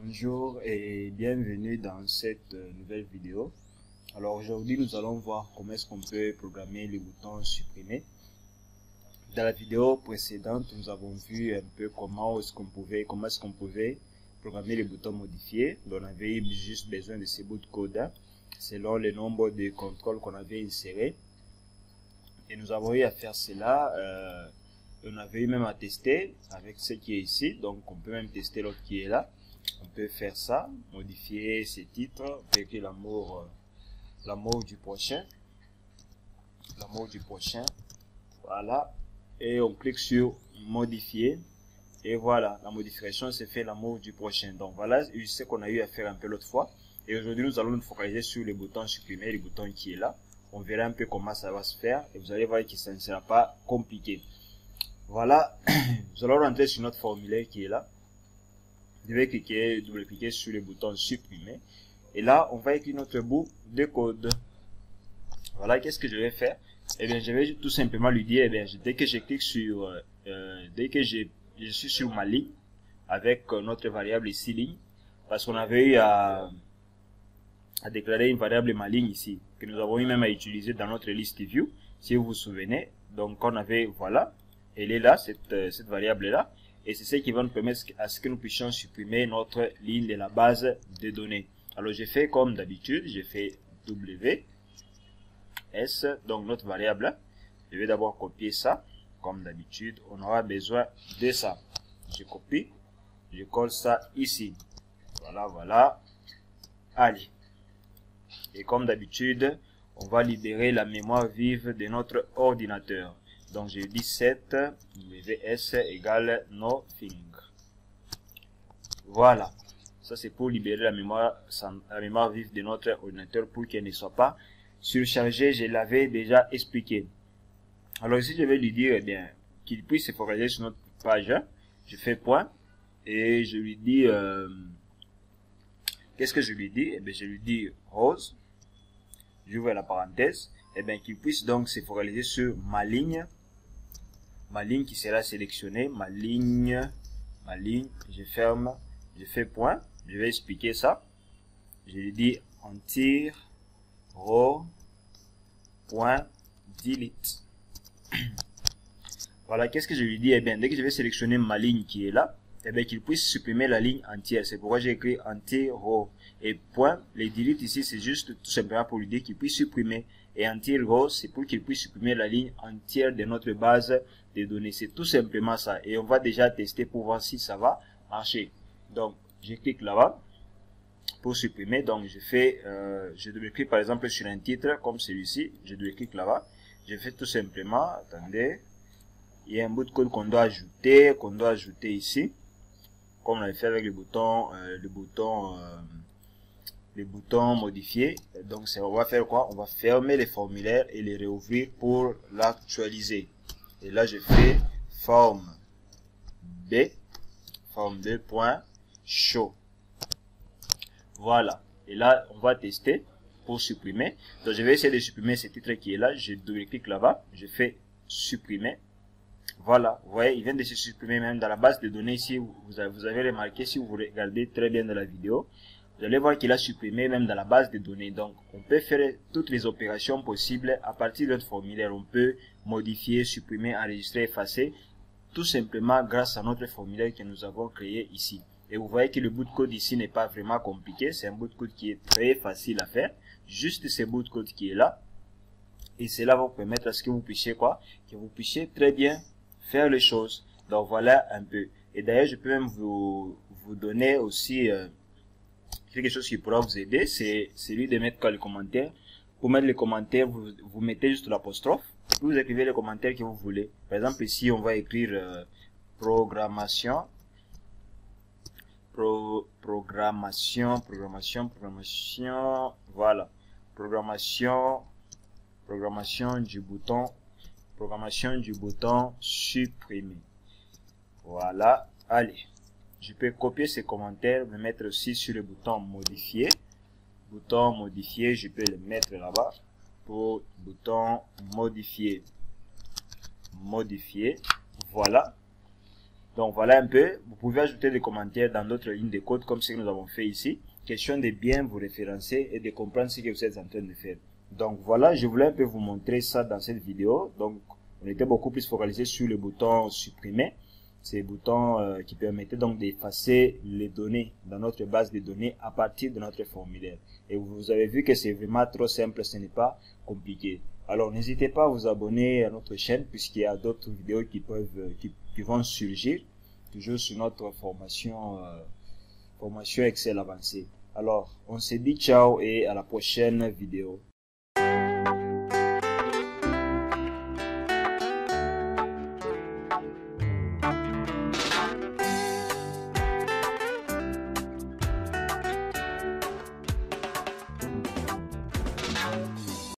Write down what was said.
Bonjour et bienvenue dans cette nouvelle vidéo. Alors aujourd'hui nous allons voir comment est-ce qu'on peut programmer le bouton supprimer. Dans la vidéo précédente nous avons vu un peu comment est-ce qu'on pouvait programmer le bouton modifier. On avait juste besoin de ces bouts de code selon le nombre de contrôles qu'on avait insérés. Et nous avons eu à faire cela. On avait eu même à tester avec ce qui est ici. Donc on peut même tester l'autre qui est là. On peut faire ça, modifier ces titres, on peut écrire l'amour du prochain, voilà, et on clique sur modifier, et voilà, la modification s'est fait, l'amour du prochain. Donc voilà ce qu'on a eu à faire un peu l'autre fois, et aujourd'hui nous allons nous focaliser sur le bouton supprimer, le bouton qui est là. On verra un peu comment ça va se faire, et vous allez voir que ça ne sera pas compliqué. Voilà, nous allons rentrer sur notre formulaire qui est là. Je vais double-cliquer sur le bouton supprimer. Et là, on va écrire notre bout de code. Voilà, qu'est-ce que je vais faire? Eh bien, je vais tout simplement lui dire, eh bien, dès que je clique sur, dès que je suis sur ma ligne, avec notre variable ici, ligne, parce qu'on avait eu à déclarer une variable ma ligne ici, que nous avons eu même à utiliser dans notre liste view, si vous vous souvenez. Donc, on avait, voilà, elle est là, cette variable-là. Et c'est ce qui va nous permettre à ce que nous puissions supprimer notre ligne de la base de données. Alors je fais comme d'habitude, je fais W, S, donc notre variable. Je vais d'abord copier ça, comme d'habitude, on aura besoin de ça. Je copie, je colle ça ici. Voilà, voilà. Allez. Et comme d'habitude, on va libérer la mémoire vive de notre ordinateur. Donc je dis set ws égale nothing. Voilà. Ça c'est pour libérer la mémoire vive de notre ordinateur pour qu'elle ne soit pas surchargée. Je l'avais déjà expliqué. Alors ici je vais lui dire, eh bien, qu'il puisse se focaliser sur notre page. Je fais point et je lui dis, qu'est-ce que je lui dis? Eh bien, je lui dis rose. J'ouvre la parenthèse. Eh bien, qu'il puisse donc se focaliser sur ma ligne qui sera sélectionnée, ma ligne, je ferme, je fais point, je vais expliquer ça. Je lui dis entier row point delete. Voilà, qu'est-ce que je lui dis? Eh bien, dès que je vais sélectionner ma ligne qui est là, eh bien, qu'il puisse supprimer la ligne entière. C'est pourquoi j'ai écrit entier row. Et point, les delete ici, c'est juste tout simplement pour lui dire qu'il puisse supprimer. Et entier row, c'est pour qu'il puisse supprimer la ligne entière de notre base de données. C'est tout simplement ça. Et on va déjà tester pour voir si ça va marcher. Donc, je clique là-bas pour supprimer. Donc, je double-clique par exemple sur un titre comme celui-ci. Je double-clique là-bas. Je fais tout simplement, attendez, il y a un bout de code qu'on doit ajouter ici. Comme on avait fait avec le bouton modifier. Donc on va faire quoi? On va fermer les formulaires et les réouvrir pour l'actualiser. Et là je fais forme 2.show. Voilà. Et là on va tester pour supprimer. Donc je vais essayer de supprimer ce titre qui est là. Je double-clique là-bas. Je fais supprimer. Voilà, vous voyez, il vient de se supprimer même dans la base de données ici. Vous avez remarqué, si vous regardez très bien dans la vidéo, vous allez voir qu'il a supprimé même dans la base de données. Donc, on peut faire toutes les opérations possibles à partir de notre formulaire. On peut modifier, supprimer, enregistrer, effacer, tout simplement grâce à notre formulaire que nous avons créé ici. Et vous voyez que le bout de code ici n'est pas vraiment compliqué. C'est un bout de code qui est très facile à faire. Juste ce bout de code qui est là. Et cela va vous permettre à ce que vous puissiez que vous puissiez très bien faire les choses. Donc voilà un peu. Et d'ailleurs, je peux même vous donner aussi quelque chose qui pourra vous aider. C'est celui de mettre les commentaires. Pour mettre les commentaires, vous mettez juste l'apostrophe. Puis vous écrivez les commentaires que vous voulez. Par exemple, ici, on va écrire programmation. Voilà. Programmation du bouton supprimer. Voilà. Allez. Je peux copier ces commentaires, me mettre aussi sur le bouton modifier. Bouton modifier, je peux le mettre là-bas. Pour bouton modifier. Voilà. Donc voilà un peu, vous pouvez ajouter des commentaires dans d'autres lignes de code comme ce que nous avons fait ici. Question de bien vous référencer et de comprendre ce que vous êtes en train de faire. Donc voilà, je voulais un peu vous montrer ça dans cette vidéo. Donc on était beaucoup plus focalisé sur le bouton supprimer. C'est le bouton qui permettait donc d'effacer les données dans notre base de données à partir de notre formulaire. Et vous avez vu que c'est vraiment trop simple, ce n'est pas compliqué. Alors n'hésitez pas à vous abonner à notre chaîne puisqu'il y a d'autres vidéos qui vont surgir toujours sur notre formation Excel avancée. Alors on se dit ciao et à la prochaine vidéo.